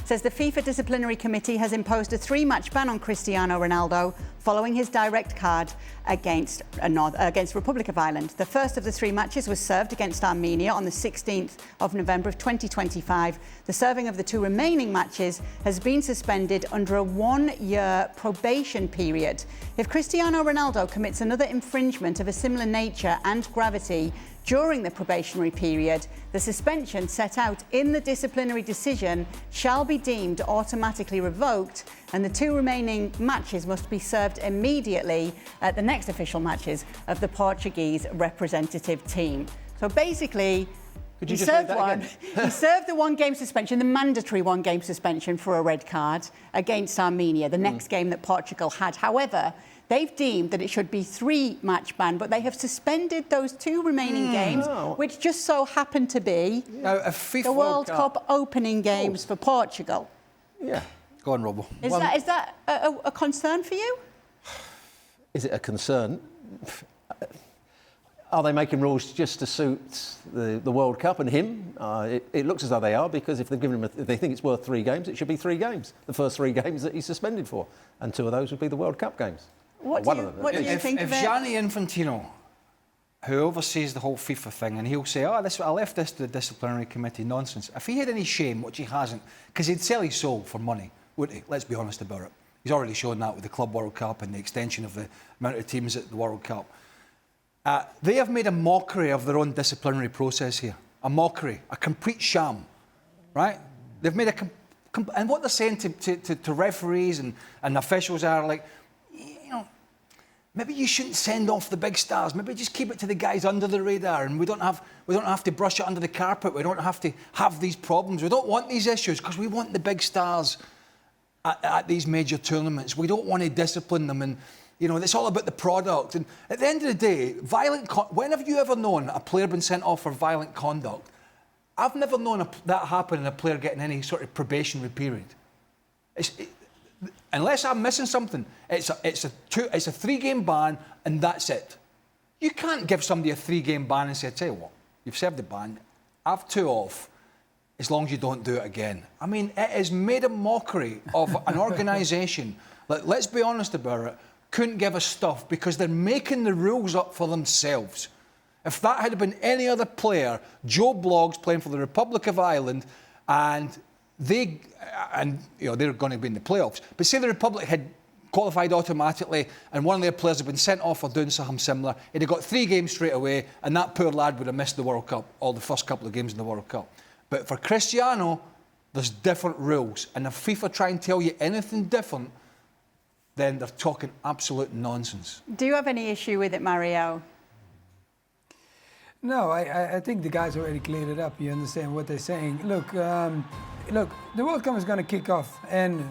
says the FIFA disciplinary committee has imposed a 3-match ban on Cristiano Ronaldo following his direct card against Republic of Ireland. The first of the 3 matches was served against Armenia on the 16th of November of 2025. The serving of the 2 remaining matches has been suspended under a 1-year probation period. If Cristiano Ronaldo commits another infringement of a similar nature and gravity during the probationary period, the suspension set out in the disciplinary decision shall be deemed automatically revoked, and the 2 remaining matches must be served immediately at the next official matches of the Portuguese representative team. So basically, he served the 1-game suspension, the mandatory 1-game suspension for a red card against Armenia, the next game that Portugal had. However, they've deemed that it should be 3-match ban, but they have suspended those 2 remaining games, which just so happen to be the World Cup opening games for Portugal. Yeah. Go on, Robbo. Is that a concern for you? Is it a concern? Are they making rules just to suit the World Cup and him? It looks as though they are, because if they've given him if they think it's worth 3 games, it should be 3 games. The first 3 games that he's suspended for, and 2 of those would be the World Cup games. What do you think of it? If Gianni Infantino, who oversees the whole FIFA thing, and he'll say, I left this to the disciplinary committee, nonsense. If he had any shame, which he hasn't, because he'd sell his soul for money, wouldn't he? Let's be honest about it. He's already shown that with the Club World Cup and the extension of the amount of teams at the World Cup. They have made a mockery of their own disciplinary process here. A mockery, a complete sham, right? They've made and what they're saying to referees and officials are like, maybe you shouldn't send off the big stars. Maybe just keep it to the guys under the radar, and we don't have to brush it under the carpet. We don't have to have these problems. We don't want these issues because we want the big stars at these major tournaments. We don't want to discipline them, and it's all about the product. And at the end of the day, when have you ever known a player been sent off for violent conduct? I've never known that happen in a player getting any sort of probationary period. Unless I'm missing something, it's a 3-game ban, and that's it. You can't give somebody a 3-game ban and say, I tell you what, you've served the ban, have 2 off, as long as you don't do it again. I mean, it has made a mockery of an organisation that, let's be honest about it, couldn't give a stuff, because they're making the rules up for themselves. If that had been any other player, Joe Bloggs playing for the Republic of Ireland, and they're going to be in the playoffs. But say the Republic had qualified automatically and one of their players had been sent off for doing something similar, he'd have got 3 games straight away, and that poor lad would have missed the World Cup, or the first couple of games in the World Cup. But for Cristiano, there's different rules. And if FIFA try and tell you anything different, then they're talking absolute nonsense. Do you have any issue with it, Mario? No, I think the guys already cleared it up. You understand what they're saying. Look, the World Cup is going to kick off, and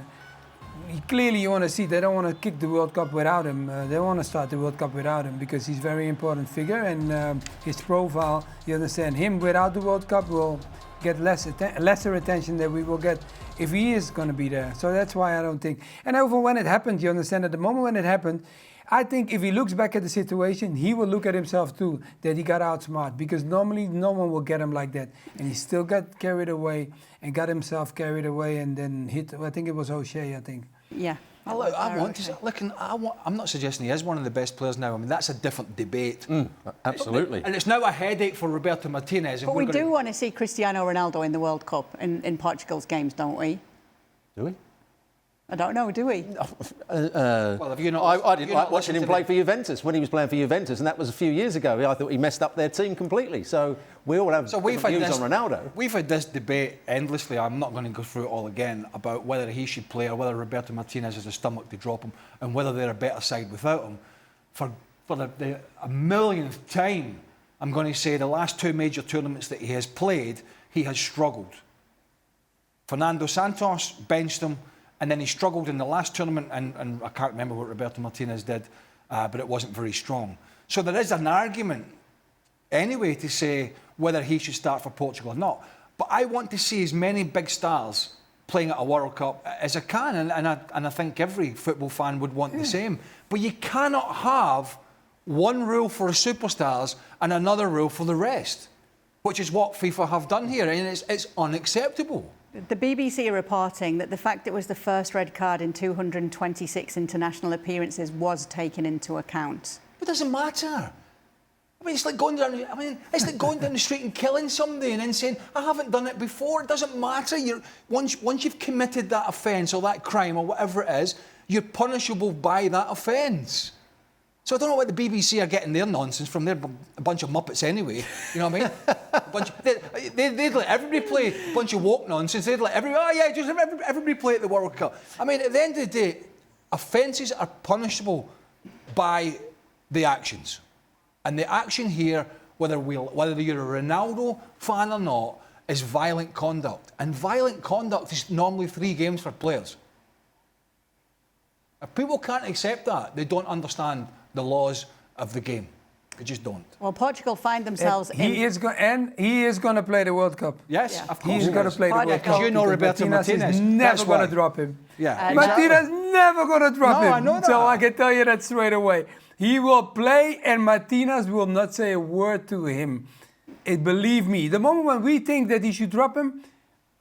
clearly you want to see they don't want to kick the World Cup without him. They want to start the World Cup without him, because he's a very important figure, and his profile, you understand, him without the World Cup will get lesser attention than we will get if he is going to be there. So that's why I don't think. And over when it happened, you understand, at the moment when it happened, I think if he looks back at the situation, he will look at himself too, that he got outsmart, because normally no one will get him like that. And he still got carried away and got himself carried away and then hit, I think it was O'Shea, I think. Yeah. I'm not suggesting he is one of the best players now. I mean, that's a different debate. Absolutely. And it's now a headache for Roberto Martinez. But we do want to see Cristiano Ronaldo in the World Cup in Portugal's games, don't we? Do we? I don't know, do we? Well, have you not? I didn't like watching him play for Juventus when he was playing for Juventus, and that was a few years ago. I thought he messed up their team completely. So we all have different views on Ronaldo. We've had this debate endlessly. I'm not going to go through it all again about whether he should play or whether Roberto Martinez has the stomach to drop him, and whether they're a better side without him. For the 1,000,000th time, I'm going to say the last 2 major tournaments that he has played, he has struggled. Fernando Santos benched him, and then he struggled in the last tournament, and I can't remember what Roberto Martinez did, but it wasn't very strong. So there is an argument anyway to say whether he should start for Portugal or not. But I want to see as many big stars playing at a World Cup as I can, and I think every football fan would want the same. But you cannot have one rule for the superstars and another rule for the rest, which is what FIFA have done here, and it's unacceptable. The BBC are reporting that the fact it was the first red card in 226 international appearances was taken into account. It doesn't matter. I mean, it's like going down. It's like going down the street and killing somebody and then saying, "I haven't done it before." It doesn't matter. Once you've committed that offence or that crime or whatever it is, you're punishable by that offence. So I don't know what the BBC are getting their nonsense from. They're a bunch of muppets anyway. You know what I mean? They'd let everybody play a bunch of woke nonsense. They'd let everybody play at the World Cup. I mean, at the end of the day, offences are punishable by the actions. And the action here, whether you're a Ronaldo fan or not, is violent conduct. And violent conduct is normally 3 games for players. If people can't accept that, they don't understand the laws of the game. They just don't. Well, Portugal find themselves he is going to play the World Cup. Yes, of course. He's going to play the World Cup. Because you know Roberto Martinez is never going to drop him. Yeah, Martinez never going to drop him. I know that. So I can tell you that straight away. He will play and Martinez will not say a word to him. Believe me, the moment when we think that he should drop him,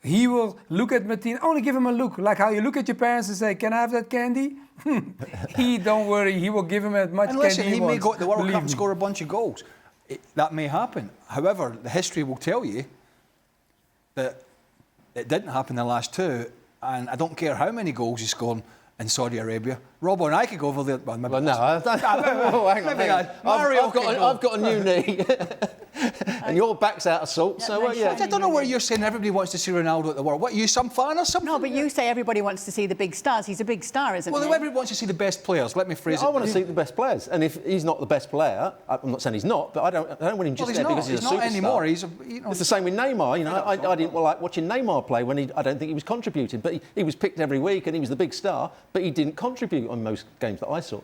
he will look at Martinez, only give him a look, like how you look at your parents and say, "Can I have that candy?" Don't worry, he will give him as much candy he may wants. go to the World Believe Cup and me. score a bunch of goals. That may happen. However, the history will tell you that it didn't happen in the last 2, and I don't care how many goals he scored in Saudi Arabia. Robbo and I could go over there. Well, no, hang on. I've got a new knee, and your back's out of salt. So yeah. I don't know where you're saying everybody wants to see Ronaldo at the World. What, are you some fan or something? No, but you say everybody wants to see the big stars. He's a big star, isn't he? Well, everybody wants to see the best players. Let me phrase it. I want to see the best players, and if he's not the best player, I'm not saying he's not, but I don't want him just there because he's a superstar. He's not anymore. It's the same with Neymar. You know, I didn't like watching Neymar play when I don't think he was contributing, but he was picked every week and he was the big star, but he didn't contribute on most games that I saw.